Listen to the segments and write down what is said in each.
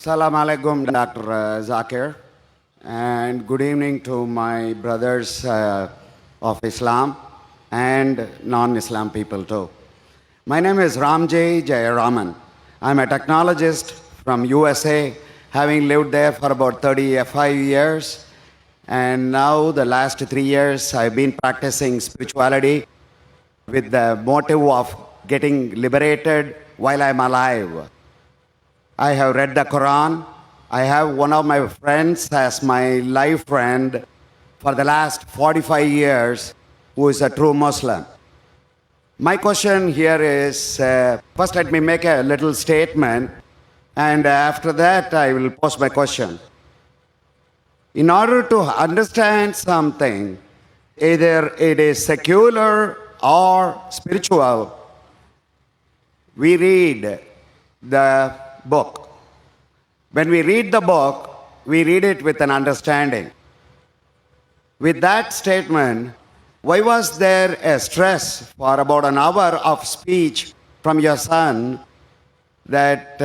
Salam alaikum, Dr. Zakir, and good evening to my brothers of Islam and non-Islam people too. My name is Ramjay Jayaraman. I'm a technologist from USA, having lived there for about 35 years. And now the last 3 years, I've been practicing spirituality with the motive of getting liberated while I'm alive. I have read the Quran. I have one of my friends as my life friend for the last 45 years who is a true Muslim. My question here is, first let me make a little statement, and after that I will pose my question. In order to understand something, either it is secular or spiritual, we read the book. When we read the book, we read it with an understanding. With that statement, why was there a stress for about an hour of speech from your son that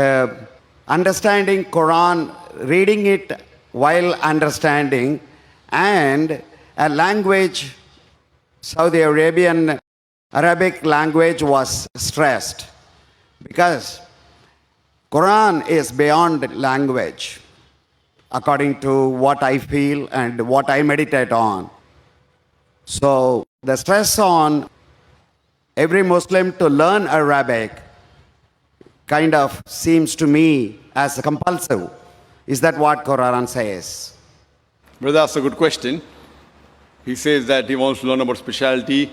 understanding Quran, reading it while understanding, and a language, Saudi Arabian Arabic language was stressed? Because Quran is beyond language, according to what I feel and what I meditate on. So the stress on every Muslim to learn Arabic kind of seems to me as compulsive. Is that what Quran says? Brother, that's a good question. He says that he wants to learn about spirituality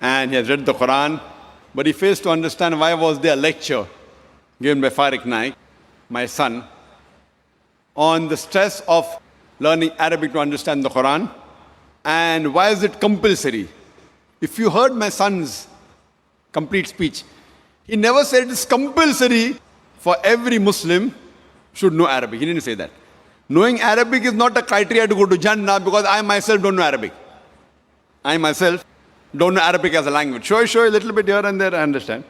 and he has read the Quran, but he fails to understand why was there a lecture given by Farik Naik, my son, on the stress of learning Arabic to understand the Quran, and why is it compulsory? If you heard my son's complete speech, he never said it's compulsory for every Muslim should know Arabic. He didn't say that. Knowing Arabic is not a criteria to go to Jannah, because I myself don't know Arabic. I myself don't know Arabic as a language. Sure, a little bit here and there, I understand.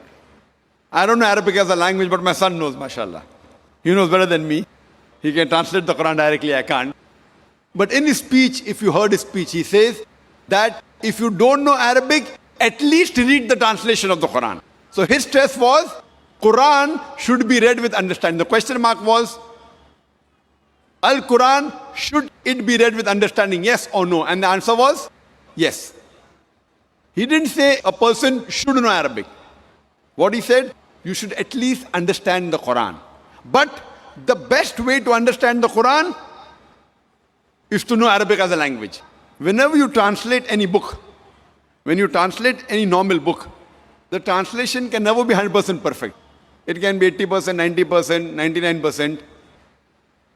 I don't know Arabic as a language, but my son knows, mashallah. He knows better than me. He can translate the Quran directly, I can't. But in his speech, if you heard his speech, he says that if you don't know Arabic, at least read the translation of the Quran. So his stress was, Quran should be read with understanding. The question mark was, Al-Quran, should it be read with understanding, yes or no? And the answer was, yes. He didn't say a person should know Arabic. What he said, you should at least understand the Quran. But the best way to understand the Quran is to know Arabic as a language. Whenever you translate any book, when you translate any normal book, the translation can never be 100% perfect. It can be 80%, 90%, 99%.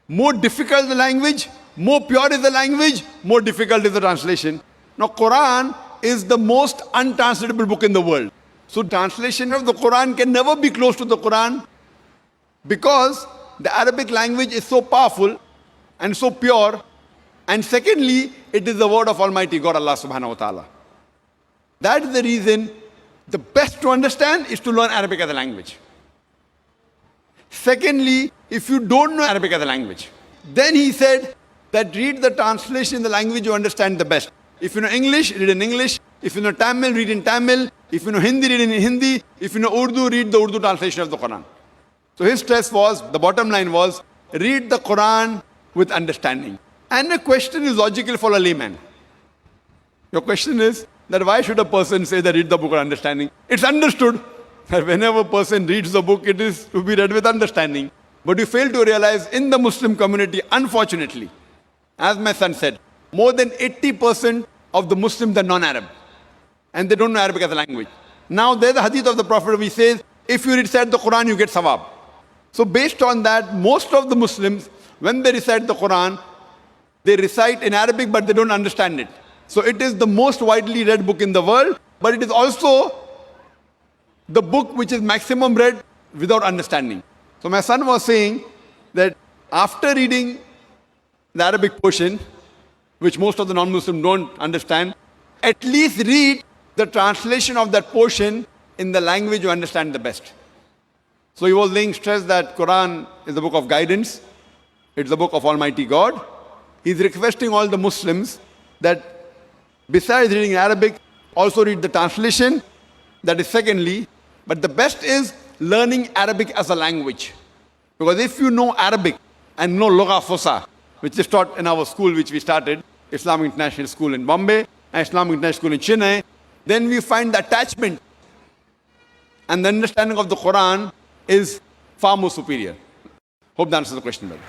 More difficult the language, more pure is the language, more difficult is the translation. Now, Quran is the most untranslatable book in the world. So translation of the Quran can never be close to the Quran, because the Arabic language is so powerful and so pure. And secondly, it is the word of Almighty God, Allah subhanahu wa ta'ala. That is the reason the best to understand is to learn Arabic as a language. Secondly, if you don't know Arabic as a language, then he said that read the translation in the language you understand the best. If you know English, read in English. If you know Tamil, read in Tamil. If you know Hindi, read in Hindi. If you know Urdu, read the Urdu translation of the Quran. So his stress was, the bottom line was, read the Quran with understanding. And the question is logical for a layman. Your question is that why should a person say that read the book with understanding? It's understood that whenever a person reads the book, it is to be read with understanding. But you fail to realize in the Muslim community, unfortunately, as my son said, more than 80% of the Muslims are non-Arab. And they don't know Arabic as a language. Now there's a hadith of the Prophet which says, if you recite the Quran, you get sawab. So based on that, most of the Muslims, when they recite the Quran, they recite in Arabic, but they don't understand it. So it is the most widely read book in the world, but it is also the book which is maximum read without understanding. So my son was saying that after reading the Arabic portion, which most of the non-Muslims don't understand, at least read the translation of that portion in the language you understand the best. So he was laying stress that Quran is the book of guidance. It's the book of Almighty God. He's requesting all the Muslims that besides reading Arabic, also read the translation. That is secondly. But the best is learning Arabic as a language. Because if you know Arabic and know Lugha Fusa, which is taught in our school which we started, Islamic International School in Bombay and Islamic International School in Chennai, then we find the attachment and the understanding of the Quran is far more superior. Hope that answers the question well.